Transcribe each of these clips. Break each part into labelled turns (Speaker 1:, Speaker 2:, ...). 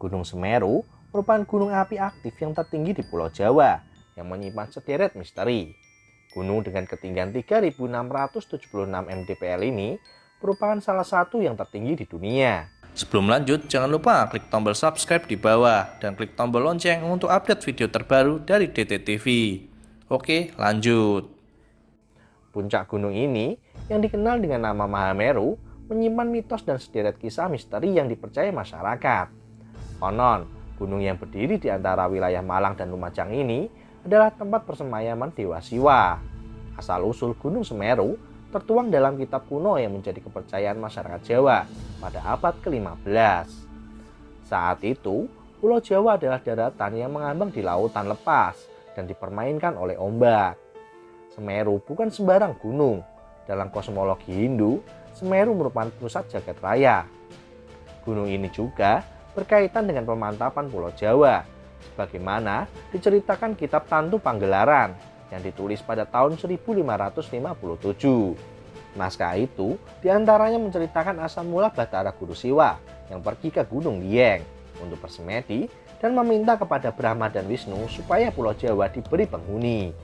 Speaker 1: Gunung Semeru merupakan gunung api aktif yang tertinggi di Pulau Jawa yang menyimpan sederet misteri. Gunung dengan ketinggian 3.676 mdpl ini merupakan salah satu yang tertinggi di dunia. Sebelum lanjut, jangan lupa klik tombol subscribe di bawah dan klik tombol lonceng untuk update video terbaru dari DTTV. Oke, lanjut. Puncak gunung ini yang dikenal dengan nama Mahameru menyimpan mitos dan sederet kisah misteri yang dipercaya masyarakat. Konon, gunung yang berdiri di antara wilayah Malang dan Lumajang ini adalah tempat persemayaman Dewa Siwa. Asal-usul Gunung Semeru tertuang dalam kitab kuno yang menjadi kepercayaan masyarakat Jawa pada abad ke-15. Saat itu, Pulau Jawa adalah daratan yang mengambang di lautan lepas dan dipermainkan oleh ombak. Semeru bukan sembarang gunung. Dalam kosmologi Hindu, Semeru merupakan pusat jagat raya. Gunung ini juga berkaitan dengan pemantapan Pulau Jawa, sebagaimana diceritakan kitab Tantu Panggelaran yang ditulis pada tahun 1557. Naskah itu diantaranya menceritakan asal mula Bathara Guru Siwa yang pergi ke Gunung Dieng untuk bersemedi dan meminta kepada Brahma dan Wisnu supaya Pulau Jawa diberi penghuni.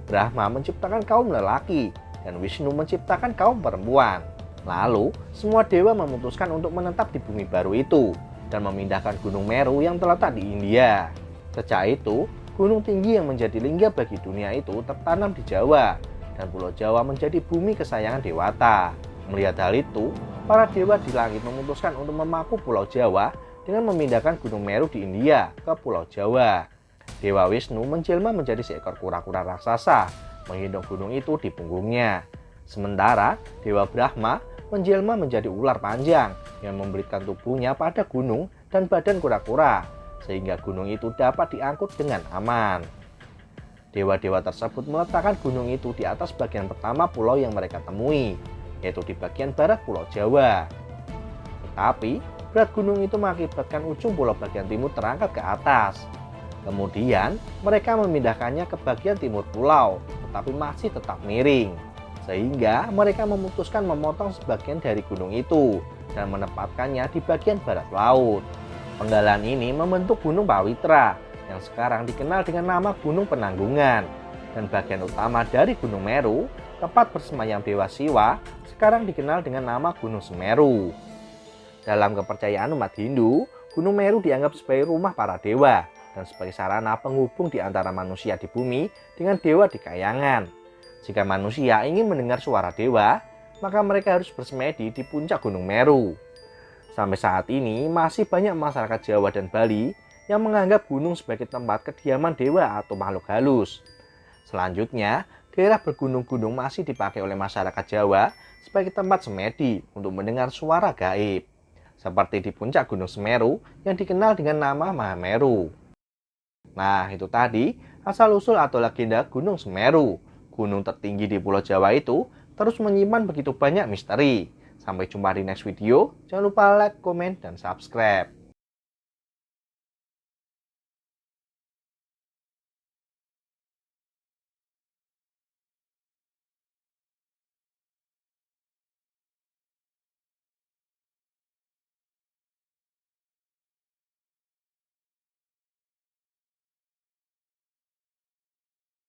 Speaker 1: Brahma menciptakan kaum lelaki dan Wisnu menciptakan kaum perempuan. Lalu, semua dewa memutuskan untuk menetap di bumi baru itu dan memindahkan Gunung Meru yang terletak di India. Sejak itu, gunung tinggi yang menjadi lingga bagi dunia itu tertanam di Jawa, dan Pulau Jawa menjadi bumi kesayangan Dewata. Melihat hal itu, para dewa di langit memutuskan untuk memaku Pulau Jawa dengan memindahkan Gunung Meru di India ke Pulau Jawa. Dewa Wisnu menjelma menjadi seekor kura-kura raksasa, menggendong gunung itu di punggungnya. Sementara Dewa Brahma menjelma menjadi ular panjang yang memberikan tubuhnya pada gunung dan badan kura-kura, sehingga gunung itu dapat diangkut dengan aman. Dewa-dewa tersebut meletakkan gunung itu di atas bagian pertama pulau yang mereka temui, yaitu di bagian barat Pulau Jawa. Tetapi, berat gunung itu mengakibatkan ujung pulau bagian timur terangkat ke atas. Kemudian, mereka memindahkannya ke bagian timur pulau, tetapi masih tetap miring. Sehingga mereka memutuskan memotong sebagian dari gunung itu dan menempatkannya di bagian barat laut. Penggalan ini membentuk Gunung Pawitra yang sekarang dikenal dengan nama Gunung Penanggungan. Dan bagian utama dari Gunung Meru, tempat bersemayam Dewa Siwa, sekarang dikenal dengan nama Gunung Semeru. Dalam kepercayaan umat Hindu, Gunung Meru dianggap sebagai rumah para dewa dan sebagai sarana penghubung di antara manusia di bumi dengan dewa di kayangan. Jika manusia ingin mendengar suara dewa, maka mereka harus bersemedi di puncak Gunung Meru. Sampai saat ini masih banyak masyarakat Jawa dan Bali yang menganggap gunung sebagai tempat kediaman dewa atau makhluk halus. Selanjutnya, daerah bergunung-gunung masih dipakai oleh masyarakat Jawa sebagai tempat semedi untuk mendengar suara gaib. Seperti di puncak Gunung Semeru yang dikenal dengan nama Mahameru. Nah, itu tadi asal-usul atau legenda Gunung Semeru. Gunung tertinggi di Pulau Jawa itu terus menyimpan begitu banyak misteri. Sampai jumpa di next video. Jangan lupa like, komen, dan subscribe.